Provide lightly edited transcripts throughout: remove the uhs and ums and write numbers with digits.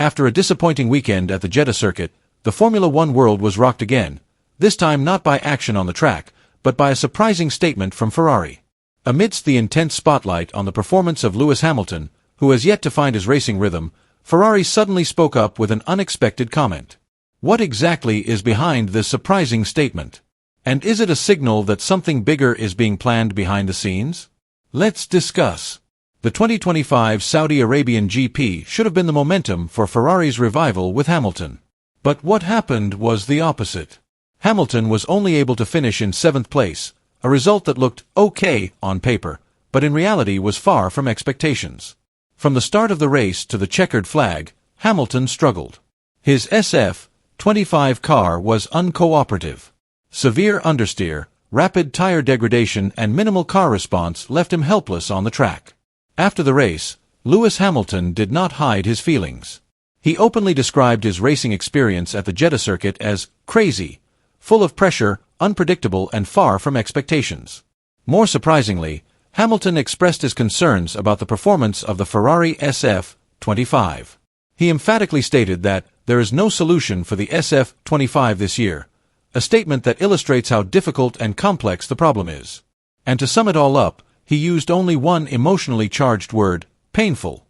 After a disappointing weekend at the Jeddah Circuit, the Formula One world was rocked again, this time not by action on the track, but by a surprising statement from Ferrari. Amidst the intense spotlight on the performance of Lewis Hamilton, who has yet to find his racing rhythm, Ferrari suddenly spoke up with an unexpected comment. What exactly is behind this surprising statement? And is it a signal that something bigger is being planned behind the scenes? Let's discuss. The 2025 Saudi Arabian GP should have been the momentum for Ferrari's revival with Hamilton. But what happened was the opposite. Hamilton was only able to finish in 7th place, a result that looked okay on paper, but in reality was far from expectations. From the start of the race to the checkered flag, Hamilton struggled. His SF25 car was uncooperative. Severe understeer, rapid tire degradation and minimal car response left him helpless on the track. After the race, Lewis Hamilton did not hide his feelings. He openly described his racing experience at the Jeddah Circuit as crazy, full of pressure, unpredictable and far from expectations. More surprisingly, Hamilton expressed his concerns about the performance of the Ferrari SF25. He emphatically stated that there is no solution for the SF25 this year, a statement that illustrates how difficult and complex the problem is. And to sum it all up, he used only one emotionally charged word: painful.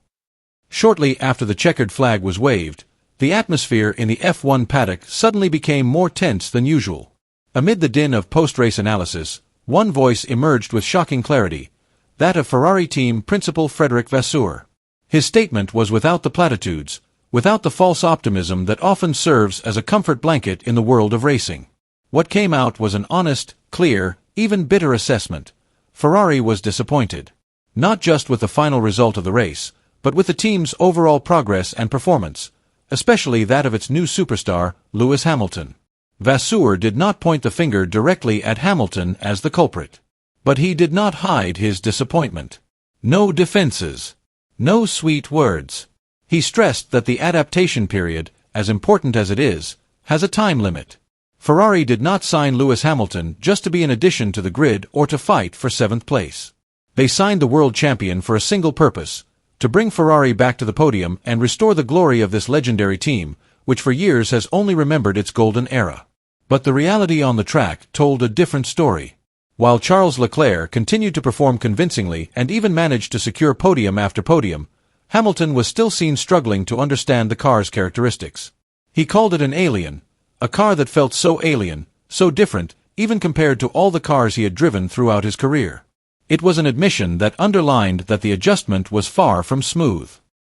Shortly after the checkered flag was waved, the atmosphere in the F1 paddock suddenly became more tense than usual. Amid the din of post-race analysis, one voice emerged with shocking clarity, that of Ferrari team principal Frederic Vasseur. His statement was without the platitudes, without the false optimism that often serves as a comfort blanket in the world of racing. What came out was an honest, clear, even bitter assessment. Ferrari was disappointed. Not just with the final result of the race, but with the team's overall progress and performance, especially that of its new superstar, Lewis Hamilton. Vasseur did not point the finger directly at Hamilton as the culprit. But he did not hide his disappointment. No defenses. No sweet words. He stressed that the adaptation period, as important as it is, has a time limit. Ferrari did not sign Lewis Hamilton just to be an addition to the grid or to fight for 7th place. They signed the world champion for a single purpose: to bring Ferrari back to the podium and restore the glory of this legendary team, which for years has only remembered its golden era. But the reality on the track told a different story. While Charles Leclerc continued to perform convincingly and even managed to secure podium after podium, Hamilton was still seen struggling to understand the car's characteristics. He called it an alien, a car that felt so alien, so different, even compared to all the cars he had driven throughout his career. It was an admission that underlined that the adjustment was far from smooth.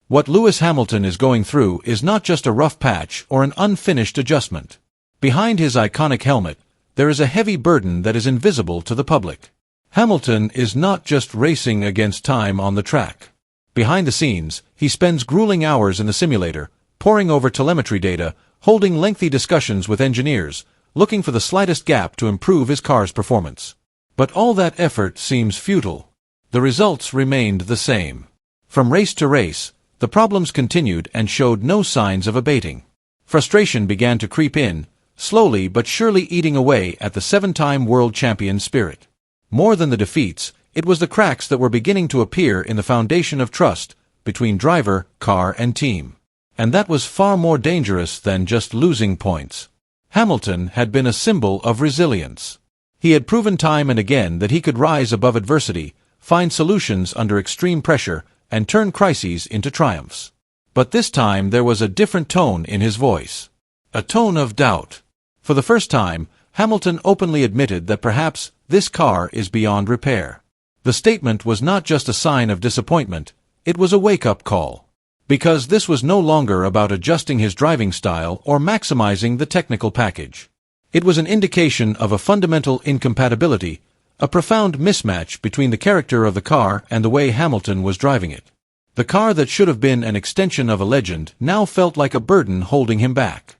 What Lewis Hamilton is going through is not just a rough patch or an unfinished adjustment. Behind his iconic helmet, there is a heavy burden that is invisible to the public. Hamilton is not just racing against time on the track. Behind the scenes, he spends grueling hours in the simulator, poring over telemetry data, holding lengthy discussions with engineers, looking for the slightest gap to improve his car's performance. But all that effort seems futile. The results remained the same. From race to race, the problems continued and showed no signs of abating. Frustration began to creep in, slowly but surely eating away at the 7-time world champion's spirit. More than the defeats, it was the cracks that were beginning to appear in the foundation of trust between driver, car and team. And that was far more dangerous than just losing points. Hamilton had been a symbol of resilience. He had proven time and again that he could rise above adversity, find solutions under extreme pressure, and turn crises into triumphs. But this time there was a different tone in his voice. A tone of doubt. For the first time, Hamilton openly admitted that perhaps this car is beyond repair. The statement was not just a sign of disappointment, it was a wake-up call. Because this was no longer about adjusting his driving style or maximizing the technical package. It was an indication of a fundamental incompatibility, a profound mismatch between the character of the car and the way Hamilton was driving it. The car that should have been an extension of a legend now felt like a burden holding him back.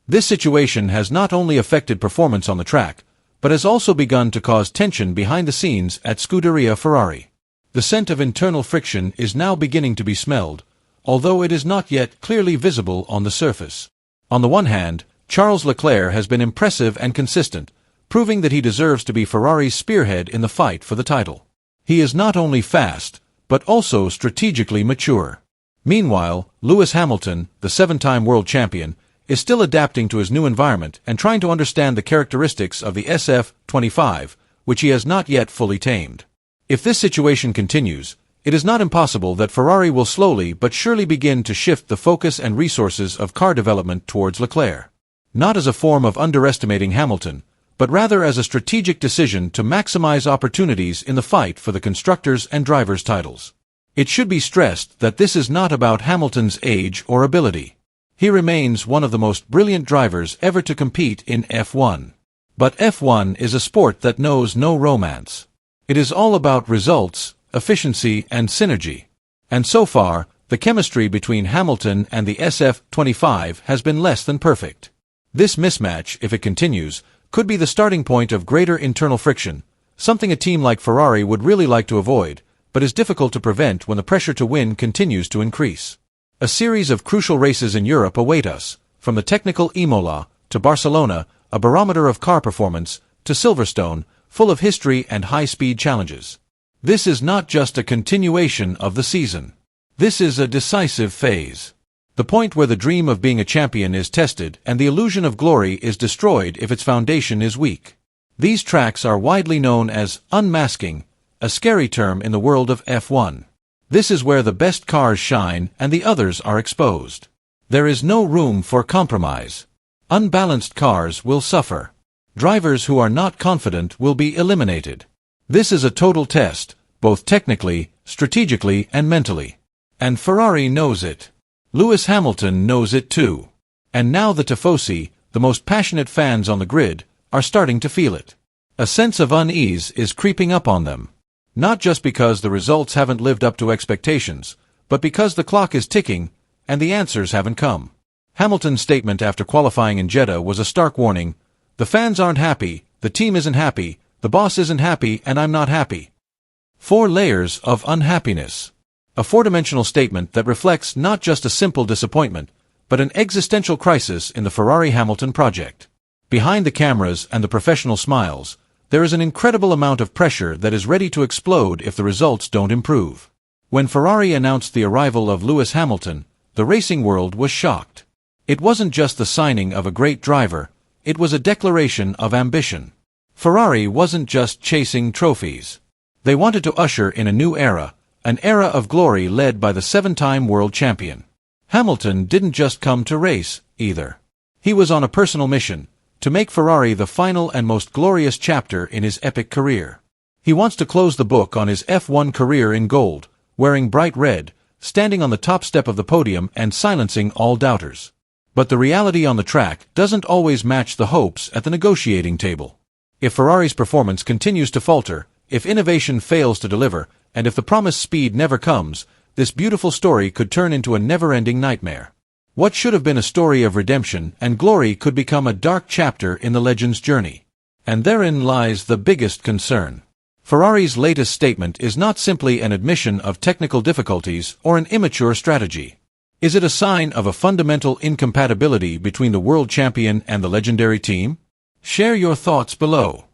This situation has not only affected performance on the track, but has also begun to cause tension behind the scenes at Scuderia Ferrari. The scent of internal friction is now beginning to be smelled, although it is not yet clearly visible on the surface. On the one hand, Charles Leclerc has been impressive and consistent, proving that he deserves to be Ferrari's spearhead in the fight for the title. He is not only fast, but also strategically mature. Meanwhile, Lewis Hamilton, the 7-time world champion, is still adapting to his new environment and trying to understand the characteristics of the SF-25, which he has not yet fully tamed. If this situation continues, it is not impossible that Ferrari will slowly but surely begin to shift the focus and resources of car development towards Leclerc. Not as a form of underestimating Hamilton, but rather as a strategic decision to maximize opportunities in the fight for the constructors' and drivers' titles. It should be stressed that this is not about Hamilton's age or ability. He remains one of the most brilliant drivers ever to compete in F1. But F1 is a sport that knows no romance. It is all about results, efficiency, and synergy. And so far, the chemistry between Hamilton and the SF-25 has been less than perfect. This mismatch, if it continues, could be the starting point of greater internal friction, something a team like Ferrari would really like to avoid, but is difficult to prevent when the pressure to win continues to increase. A series of crucial races in Europe await us, from the technical Imola to Barcelona, a barometer of car performance, to Silverstone, full of history and high-speed challenges. This is not just a continuation of the season. This is a decisive phase. The point where the dream of being a champion is tested and the illusion of glory is destroyed if its foundation is weak. These tracks are widely known as unmasking, a scary term in the world of F1. This is where the best cars shine and the others are exposed. There is no room for compromise. Unbalanced cars will suffer. Drivers who are not confident will be eliminated. This is a total test, both technically, strategically, and mentally. And Ferrari knows it. Lewis Hamilton knows it too. And now the Tifosi, the most passionate fans on the grid, are starting to feel it. A sense of unease is creeping up on them. Not just because the results haven't lived up to expectations, but because the clock is ticking, and the answers haven't come. Hamilton's statement after qualifying in Jeddah was a stark warning. The fans aren't happy, the team isn't happy, the boss isn't happy, and I'm not happy. 4 layers of unhappiness. A 4-dimensional statement that reflects not just a simple disappointment, but an existential crisis in the Ferrari-Hamilton project. Behind the cameras and the professional smiles, there is an incredible amount of pressure that is ready to explode if the results don't improve. When Ferrari announced the arrival of Lewis Hamilton, the racing world was shocked. It wasn't just the signing of a great driver, it was a declaration of ambition. Ferrari wasn't just chasing trophies. They wanted to usher in a new era, an era of glory led by the 7-time world champion. Hamilton didn't just come to race, either. He was on a personal mission, to make Ferrari the final and most glorious chapter in his epic career. He wants to close the book on his F1 career in gold, wearing bright red, standing on the top step of the podium and silencing all doubters. But the reality on the track doesn't always match the hopes at the negotiating table. If Ferrari's performance continues to falter, if innovation fails to deliver, and if the promised speed never comes, this beautiful story could turn into a never-ending nightmare. What should have been a story of redemption and glory could become a dark chapter in the legend's journey. And therein lies the biggest concern. Ferrari's latest statement is not simply an admission of technical difficulties or an immature strategy. Is it a sign of a fundamental incompatibility between the world champion and the legendary team? Share your thoughts below.